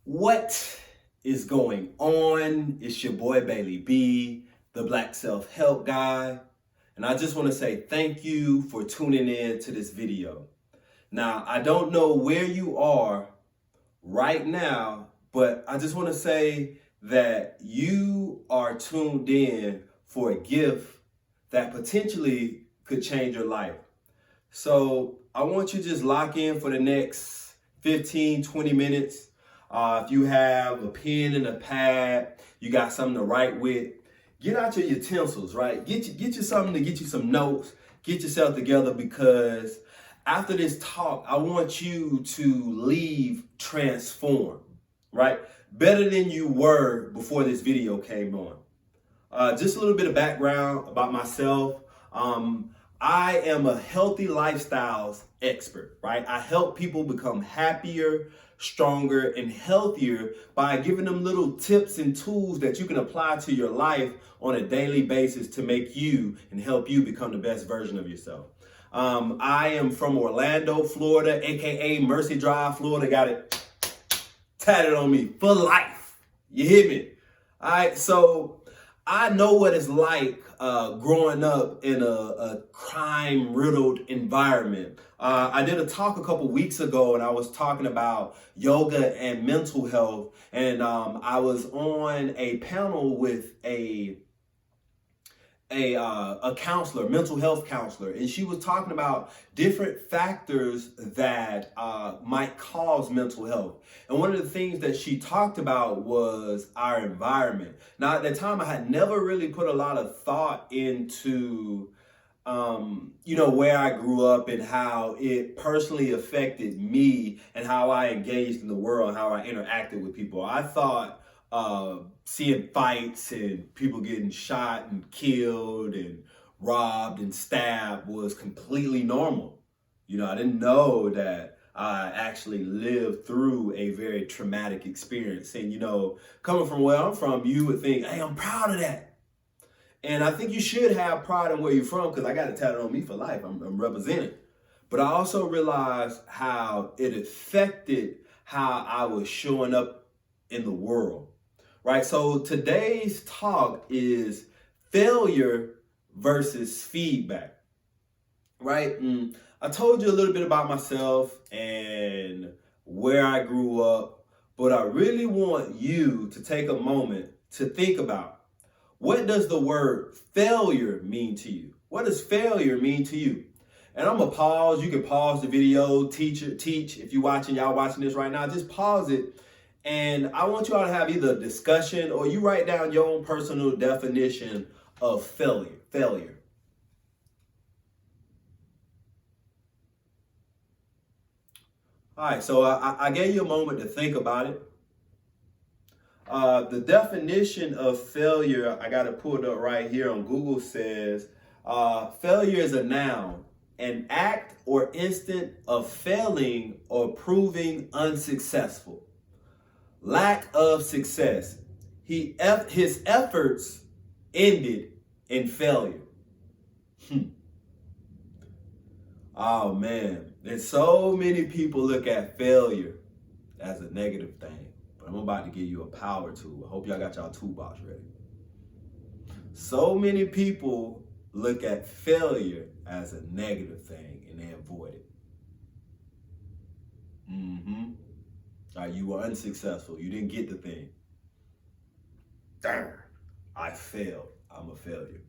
What is going on? It's your boy Bailey B, the Black Self-Help Guy. And I just want to say thank you for tuning in to this video. Now, I don't know where you are right now, but I just want to say that you are tuned in for a gift that potentially could change your life. So I want you to just lock in for the next 15, 20 minutes. If you have a pen and a pad, you got something to write with, get out your utensils, right? Get you something to get you some notes, get yourself together, because after this talk, I want you to leave transformed, right? Better than you were before this video came on. Just a little bit of background about myself. I am a healthy lifestyles expert, right? I help people become happier, stronger, and healthier by giving them little tips and tools that you can apply to your life on a daily basis to make you and help you become the best version of yourself. I am from Orlando, Florida, aka Mercy Drive, Florida. Got it tatted on me for life. You hear me? All right, so I know what it's like growing up in a crime-riddled environment. I did a talk a couple weeks ago, and I was talking about yoga and mental health, and I was on a panel with a counselor, mental health counselor, and she was talking about different factors that might cause mental health. And one of the things that she talked about was our environment. Now, at that time, I had never really put a lot of thought into where I grew up and how it personally affected me and how I engaged in the world, how I interacted with people. I thought seeing fights and people getting shot and killed and robbed and stabbed was completely normal. I didn't know that I actually lived through a very traumatic experience. And, coming from where I'm from, you would think, hey, I'm proud of that. And I think you should have pride in where you're from, because I got it tatted on me for life. I'm representing. But I also realized how it affected how I was showing up in the world. Right? So today's talk is failure versus feedback. Right? And I told you a little bit about myself and where I grew up, but I really want you to take a moment to think about, what does the word failure mean to you? What does failure mean to you? And I'm gonna pause. You can pause the video, teach. If y'all watching this right now, just pause it. And I want you all to have either a discussion or you write down your own personal definition of failure. All right, so I gave you a moment to think about it. The definition of failure, I got it pulled up right here on Google, says failure is a noun, an act or instant of failing or proving unsuccessful. Lack of success. His efforts ended in failure. Oh man, and so many people look at failure as a negative thing. But I'm about to give you a power tool. I hope y'all got y'all toolbox ready. So many people look at failure as a negative thing and they avoid it. You were unsuccessful. You didn't get the thing. Darn, I failed. I'm a failure.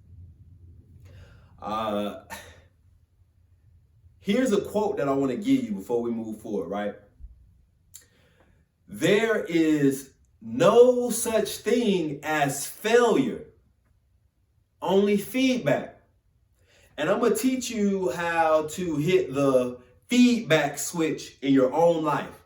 Here's a quote that I want to give you before we move forward, right? There is no such thing as failure, only feedback. And I'm going to teach you how to hit the feedback switch in your own life.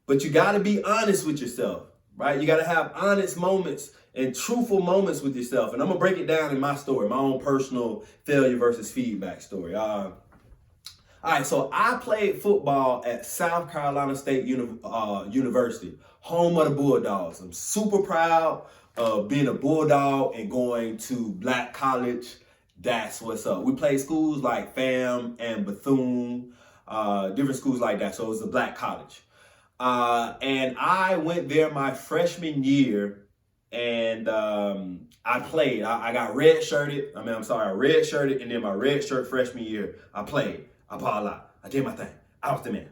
But you got to be honest with yourself, right? You got to have honest moments and truthful moments with yourself. And I'm going to break it down in my story, my own personal failure versus feedback story. All right, so I played football at South Carolina State University, home of the Bulldogs. I'm super proud of being a Bulldog and going to Black college. That's what's up. We played schools like FAM and Bethune, different schools like that. So it was a Black college. And I went there my freshman year, and I played. I got red shirted. I red shirted, and then my red shirt freshman year, I played. I balled out. I did my thing. I was the man.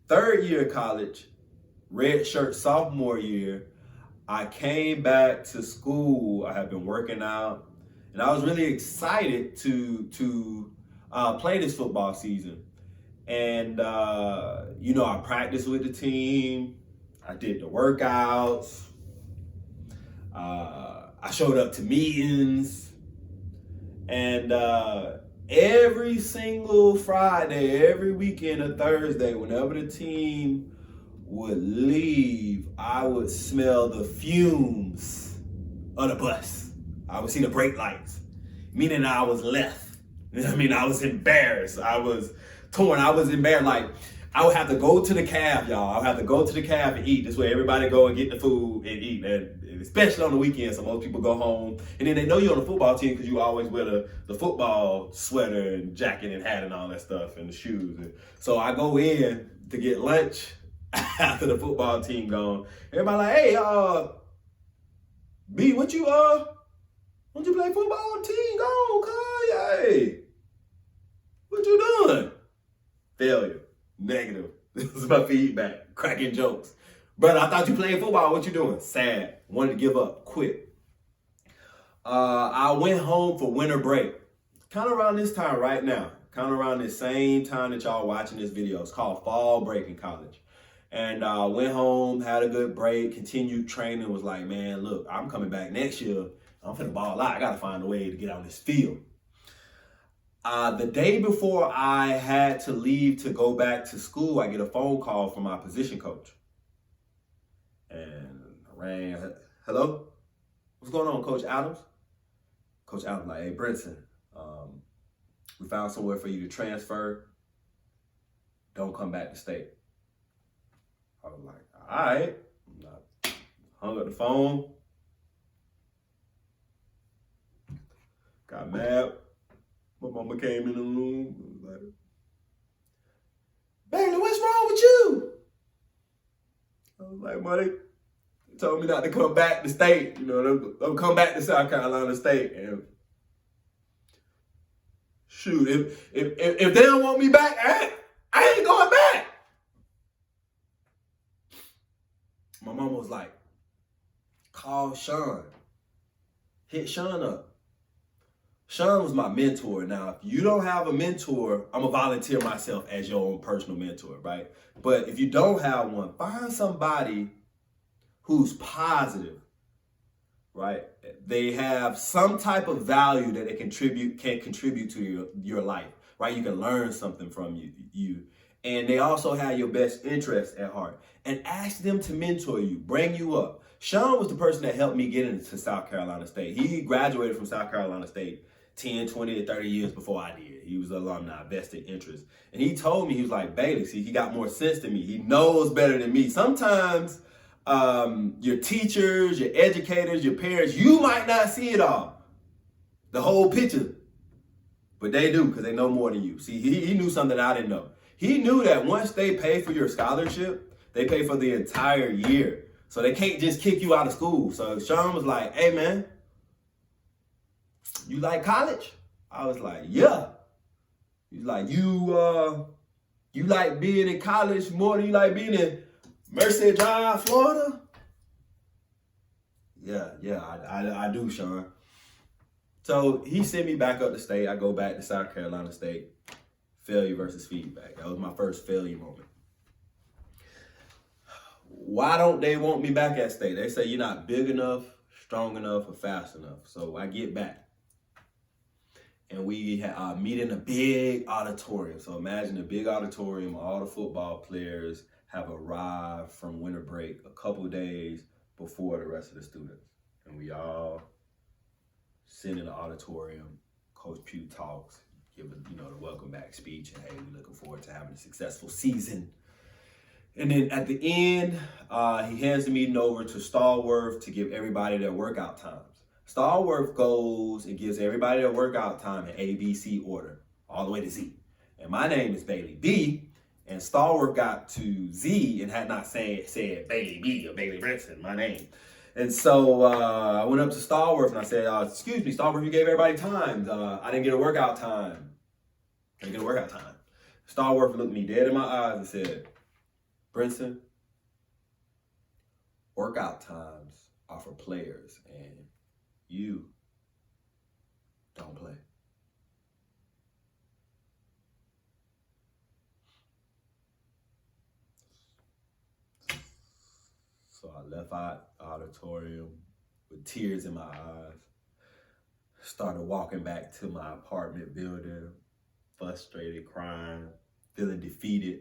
Third year of college, red shirt sophomore year, I came back to school. I had been working out, and I was really excited to play this football season. And I practiced with the team. I did the workouts. I showed up to meetings, and every single Friday, every weekend or Thursday, whenever the team would leave, I would smell the fumes of the bus. I would see the brake lights, meaning I was left. I was embarrassed. I was torn. I was embarrassed. Like, I would have to go to the cab, y'all. I would have to go to the cab and eat. This way everybody go and get the food and eat. And especially on the weekends, so most people go home. And then they know you're on the football team because you always wear the football sweater and jacket and hat and all that stuff and the shoes. And so I go in to get lunch after the football team gone. Everybody like, hey, B, what you play football? Team gone, cuz, hey. What you doing? Failure. Negative. This is my feedback. Cracking jokes. Brother, I thought you played football. What you doing? Sad. Wanted to give up. Quit. I went home for winter break. Kind of around this time right now. Kind of around this same time that y'all watching this video. It's called fall break in college. And went home, had a good break, continued training, was like, man, look, I'm coming back next year. I'm finna ball out. I got to find a way to get on this field. The day before I had to leave to go back to school, I get a phone call from my position coach. And I rang, hello? What's going on, Coach Adams? Coach Adams like, hey, Brinson, we found somewhere for you to transfer. Don't come back to state. I was like, all right. I hung up the phone. Got mad. My mama came in the room and was like, Bailey, what's wrong with you? I was like, Money, they told me not to come back to state. They'll come back to South Carolina State. And shoot, if they don't want me back, I ain't going back. My mama was like, call Sean. Hit Sean up. Sean was my mentor. Now, if you don't have a mentor, I'm going to volunteer myself as your own personal mentor, right? But if you don't have one, find somebody who's positive, right? They have some type of value that can contribute to your life, right? You can learn something from you. And they also have your best interest at heart. And ask them to mentor you, bring you up. Sean was the person that helped me get into South Carolina State. He graduated from South Carolina State 10, 20, or 30 years before I did. He was an alumni, vested interest. And he told me, he was like, Bailey, see, he got more sense than me. He knows better than me. Sometimes your teachers, your educators, your parents, you might not see it all, the whole picture. But they do, because they know more than you. See, he knew something I didn't know. He knew that once they pay for your scholarship, they pay for the entire year. So they can't just kick you out of school. So Sean was like, hey, man, you like college? I was like, yeah. He's like, you like being in college more than you like being in Merced Drive, Florida? Yeah, I do, Sean. So he sent me back up to state. I go back to South Carolina State. Failure versus feedback. That was my first failure moment. Why don't they want me back at state? They say you're not big enough, strong enough, or fast enough. So I get back. And we meet in a big auditorium. So imagine a big auditorium. All the football players have arrived from winter break a couple days before the rest of the students. And we all sit in the auditorium. Coach Pugh talks, give the welcome back speech, and hey, we're looking forward to having a successful season. And then at the end, he hands the meeting over to Stallworth to give everybody their workout times. Stallworth goes and gives everybody their workout time in A, B, C order, all the way to Z. And my name is Bailey B, And Stallworth got to Z and had not said Bailey B or Bailey Brinson, my name. And so I went up to Stallworth and I said, excuse me, Stallworth, you gave everybody time. I didn't get a workout time. Stallworth looked me dead in my eyes and said, Brinson, workout times are for players and you don't play. So I left out auditorium with tears in my eyes, started walking back to my apartment building, frustrated, crying, feeling defeated,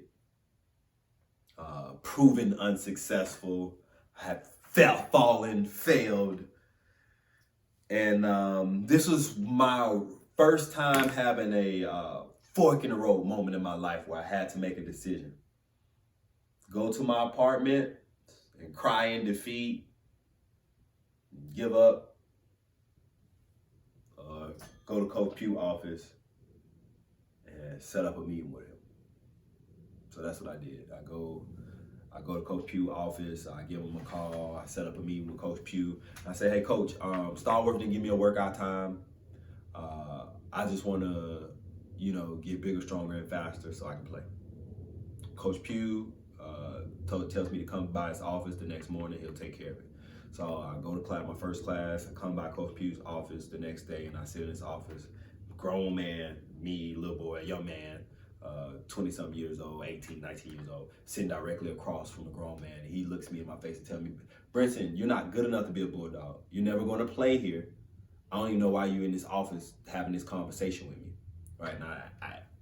proven unsuccessful. I had failed. And this was my first time having a fork in the road moment in my life where I had to make a decision. Go to my apartment and cry in defeat, give up, go to Coach Pugh's office and set up a meeting with him. So that's what I did. I go to Coach Pugh's office, I give him a call, I set up a meeting with Coach Pugh. I say, hey Coach, Stallworth didn't give me a workout time. I just want to, get bigger, stronger, and faster so I can play. Coach Pugh tells me to come by his office the next morning, he'll take care of it. So I go to class, my first class, I come by Coach Pugh's office the next day and I sit in his office. Grown man, me, little boy, young man, 20-something years old, 18, 19 years old, sitting directly across from a grown man. And he looks me in my face and tells me, Brinson, you're not good enough to be a Bulldog. You're never going to play here. I don't even know why you're in this office having this conversation with me. Right now,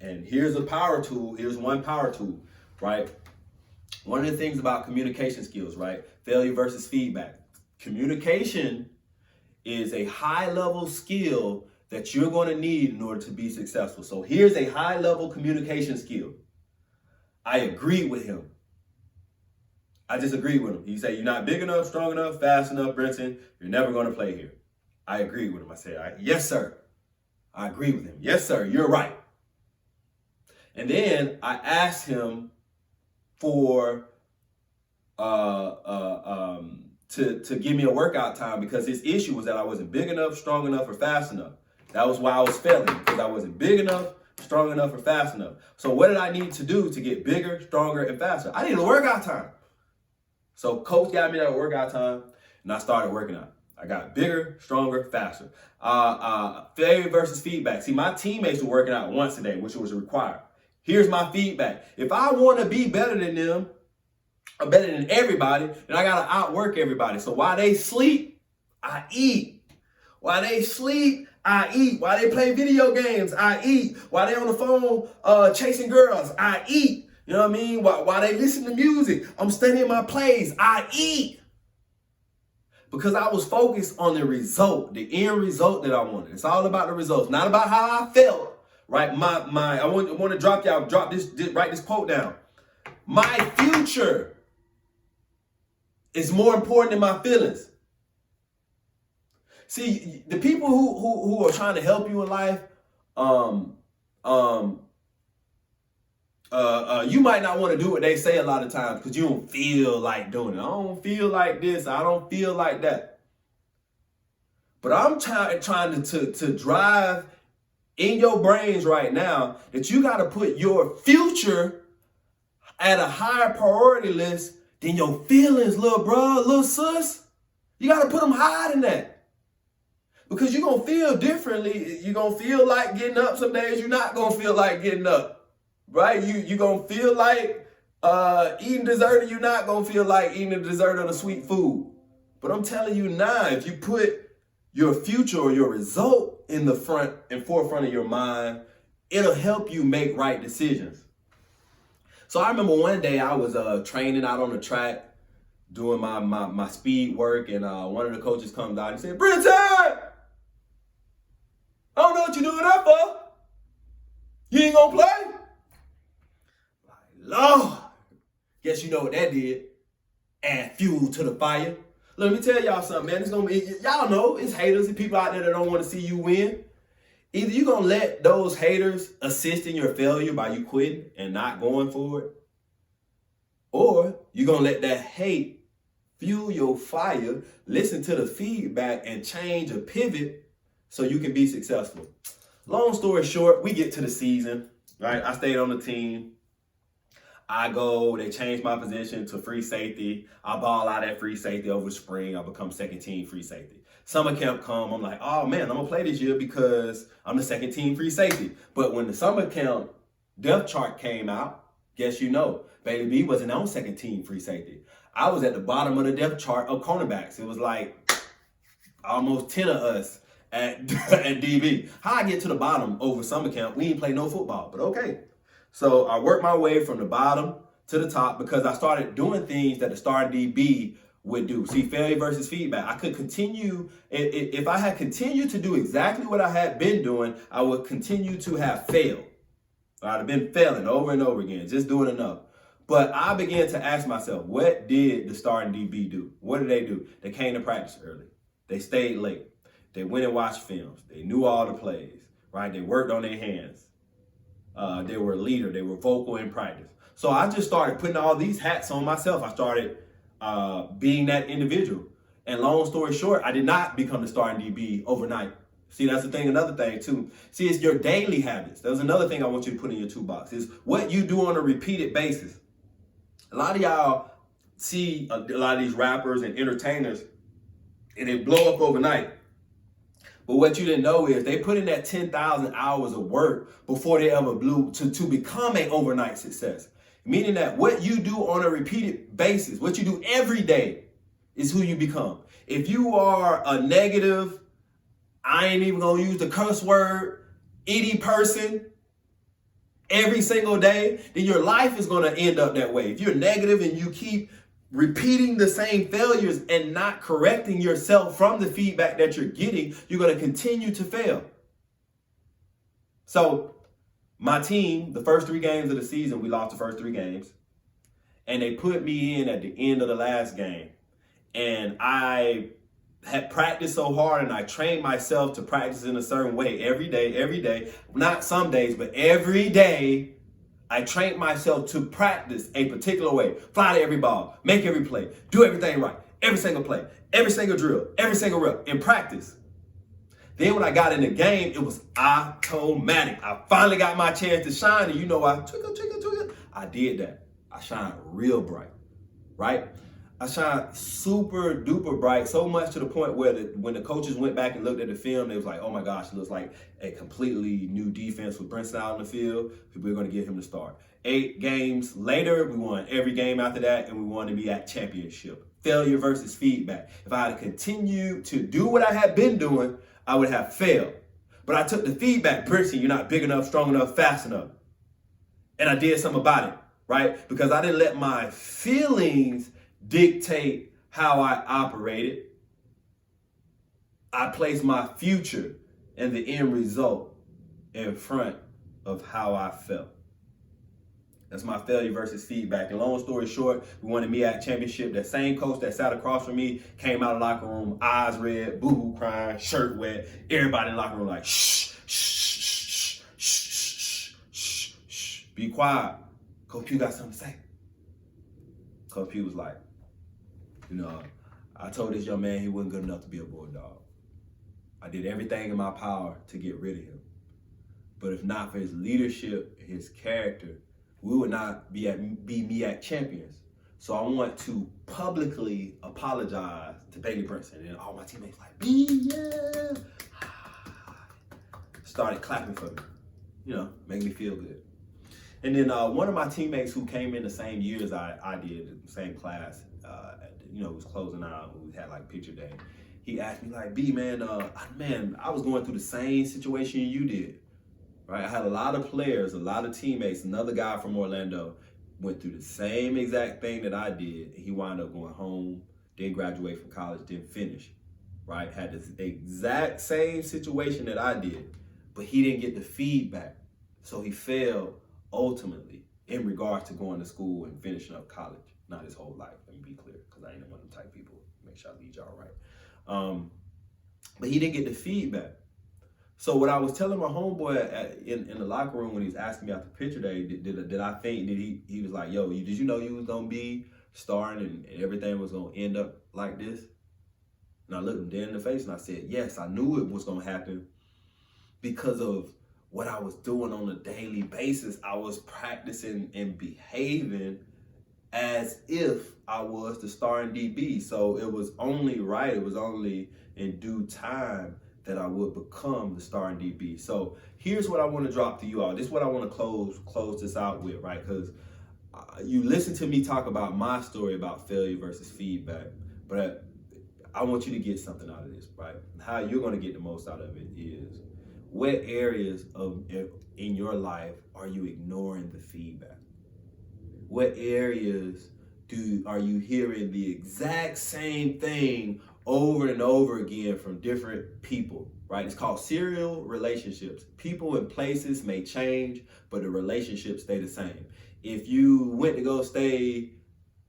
and here's a power tool. Here's one power tool, right? One of the things about communication skills, right? Failure versus feedback. Communication is a high-level skill that you're going to need in order to be successful. So here's a high-level communication skill. I agree with him. I just agree with him. He said, you're not big enough, strong enough, fast enough, Brinson. You're never going to play here. I agree with him. I said, yes, sir. I agree with him. Yes, sir. You're right. And then I asked him for to give me a workout time because his issue was that I wasn't big enough, strong enough, or fast enough. That was why I was failing, because I wasn't big enough, strong enough, or fast enough. So what did I need to do to get bigger, stronger, and faster? I needed a workout time. So Coach got me that workout time, and I started working out. I got bigger, stronger, faster. Failure versus feedback. See, my teammates were working out once a day, which was required. Here's my feedback. If I want to be better than them, or better than everybody, then I got to outwork everybody. So while they sleep, I eat. While they sleep, I eat. While they play video games, I eat. While they on the phone chasing girls, I eat. You know what I mean? While they listen to music, I'm studying my plays, I eat. Because I was focused on the result, the end result that I wanted. It's all about the results, not about how I felt. Right? I want to drop this, write this quote down. My future is more important than my feelings. See, the people who are trying to help you in life, you might not want to do what they say a lot of times because you don't feel like doing it. I don't feel like this. I don't feel like that. But I'm trying to drive in your brains right now that you got to put your future at a higher priority list than your feelings, little bro, little sis. You got to put them higher than that. Because you're going to feel differently. You're going to feel like getting up some days. You're not going to feel like getting up. Right? You're going to feel like eating dessert, and you're not going to feel like eating the dessert or the sweet food. But I'm telling you now, if you put your future or your result in the forefront of your mind, it'll help you make right decisions. So I remember one day I was training out on the track, doing my speed work, and one of the coaches comes out and said, Brinson, I don't know what you're doing that for. You ain't gonna play? Like, Lord, guess you know what that did. Add fuel to the fire. Let me tell y'all something, man. It's gonna be, y'all know, it's haters and people out there that don't want to see you win. Either you're going to let those haters assist in your failure by you quitting and not going for it, or you're going to let that hate fuel your fire, listen to the feedback, and change or pivot so you can be successful. Long story short, we get to the season, right? I stayed on the team. They changed my position to free safety. I ball out at free safety over spring. I become second team free safety. Summer camp come, I'm like, oh man, I'm gonna play this year because I'm the second team free safety. But when the summer camp depth chart came out, guess you know, Bailey B wasn't on second team free safety. I was at the bottom of the depth chart of cornerbacks. It was like almost 10 of us at DB. How I get to the bottom over summer camp, we ain't play no football, but okay. So I worked my way from the bottom to the top because I started doing things that the starting DB would do. See, failure versus feedback. I could continue, if I had continued to do exactly what I had been doing, I would continue to have failed. I'd have been failing over and over again, just doing enough. But I began to ask myself, what did the starting DB do? What did they do? They came to practice early. They stayed late. They went and watched films. They knew all the plays, right? They worked on their hands. They were a leader. They were vocal in practice. So I just started putting all these hats on myself. I started being that individual. And long story short, I did not become the starting DB overnight. See, that's the thing, another thing too. See, it's your daily habits. There's another thing I want you to put in your toolbox is what you do on a repeated basis. A lot of y'all see a lot of these rappers and entertainers and they blow up overnight. But what you didn't know is they put in that 10,000 hours of work before they ever blew to become an overnight success. Meaning that what you do on a repeated basis, what you do every day is who you become. If you are a negative, I ain't even gonna use the curse word, itty person every single day, then your life is gonna end up that way. If you're negative and you keep repeating the same failures and not correcting yourself from the feedback that you're getting, you're gonna continue to fail. So my team, the first 3 games of the season, we lost the first 3 games. And they put me in at the end of the last game. And I had practiced so hard and I trained myself to practice in a certain way every day, not some days, but every day. I trained myself to practice a particular way. Fly to every ball, make every play, do everything right, every single play, every single drill, every single rep in practice. Then when I got in the game, it was automatic. I finally got my chance to shine, and you know I twinkle. I did that. I shined real bright, right? I shined super duper bright, so much to the point where when the coaches went back and looked at the film, they was like, oh my gosh, it looks like a completely new defense with Brent out on the field. We're going to give him the start. 8 games later, we won every game after that, and we wanted to be at championship. Failure versus feedback. If I had continued to do what I had been doing, I would have failed. But I took the feedback, Brinson, you're not big enough, strong enough, fast enough. And I did something about it, right? Because I didn't let my feelings dictate how I operated. I placed my future and the end result in front of how I felt. That's my failure versus feedback. And long story short, we wanted me at championship. That same coach that sat across from me came out of the locker room, eyes red, boo-hoo crying, shirt wet. Everybody in the locker room like, shh, shh, shh, shh, shh, shh, shh. Be quiet. Coach Pugh got something to say. Coach Pugh was like, I told this young man he wasn't good enough to be a Bulldog. I did everything in my power to get rid of him. But if not for his leadership and his character, we would not be MEAC champions. So I want to publicly apologize to Bailey Brinson. And all my teammates like, B, yeah. Started clapping for me, make me feel good. And then one of my teammates who came in the same year as I did, the same class, was closing out, we had like picture day. He asked me like, B, man, I was going through the same situation you did, right? I had a lot of players, a lot of teammates. Another guy from Orlando went through the same exact thing that I did. He wound up going home, didn't graduate from college, didn't finish, right? Had this exact same situation that I did, but he didn't get the feedback. So he failed ultimately in regards to going to school and finishing up college. Not his whole life, let me be clear, because I ain't one of them type people. Make sure I lead y'all right. But he didn't get the feedback. So what I was telling my homeboy in the locker room when he was asking me after picture day, did I think, he was like, yo, did you know you was going to be starring and everything was going to end up like this? And I looked him dead in the face and I said, yes, I knew it was going to happen because of what I was doing on a daily basis. I was practicing and behaving as if I was the starring DB. So it was only right, it was only in due time that I would become the starring DB. So here's what I want to drop to you all. This is what I want to close this out with, right? Because you listen to me talk about my story about failure versus feedback, but I want you to get something out of this, right? How you're going to get the most out of it is, what areas in your life are you ignoring the feedback? What areas are you hearing the exact same thing over and over again from different people, right? It's called serial relationships. People and places may change, but the relationships stay the same. If you went to go stay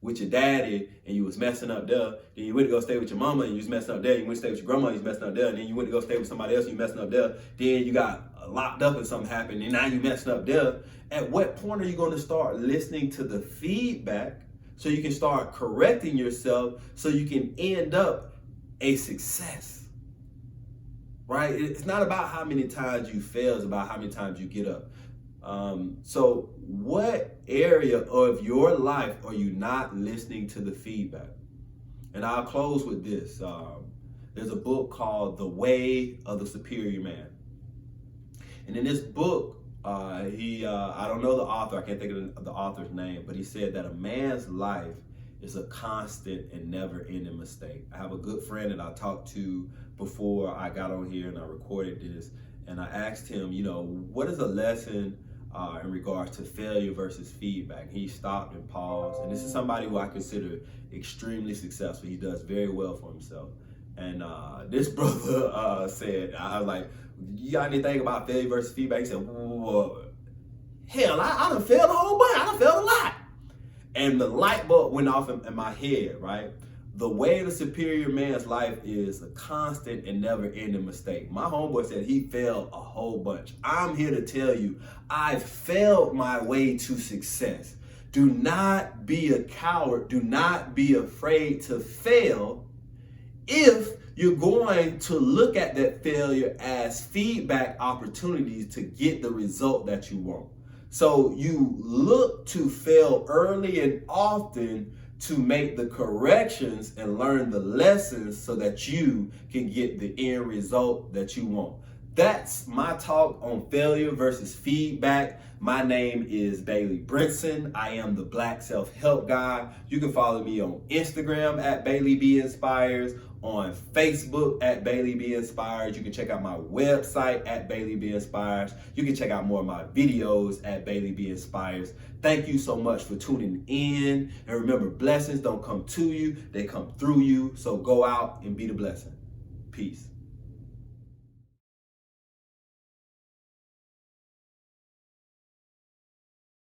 with your daddy and you was messing up there, then you went to go stay with your mama and you was messing up there, you went to stay with your grandma and you was messing up there, and then you went to go stay with somebody else and you messing up there, then you got locked up and something happened and now you messing up there. At what point are you going to start listening to the feedback so you can start correcting yourself so you can end up a success, right? It's not about how many times you fail, it's about how many times you get up. So what area of your life are you not listening to the feedback? And I'll close with this. There's a book called The Way of the Superior Man. And in this book, I don't know the author, I can't think of the author's name, but he said that a man's life is a constant and never-ending mistake. I have a good friend that I talked to before I got on here and I recorded this, and I asked him, what is a lesson in regards to failure versus feedback? He stopped and paused, and this is somebody who I consider extremely successful. He does very well for himself. And this brother said, I was like, you got anything about failure versus feedback? He said, whoa, hell, I done failed a whole bunch. I done failed a lot. And the light bulb went off in my head, right? The way of the superior man's life is a constant and never-ending mistake. My homeboy said he failed a whole bunch. I'm here to tell you, I've failed my way to success. Do not be a coward. Do not be afraid to fail if you're going to look at that failure as feedback opportunities to get the result that you want. So you look to fail early and often to make the corrections and learn the lessons so that you can get the end result that you want. That's my talk on failure versus feedback. My name is Bailey Brinson. I am the Black Self-Help Guy. You can follow me on Instagram at Bailey B Inspires, on Facebook at Bailey B Inspires. You can check out my website at Bailey B Inspires. You can check out more of my videos at Bailey B Inspires. Thank you so much for tuning in. And remember, blessings don't come to you, they come through you. So go out and be the blessing. Peace.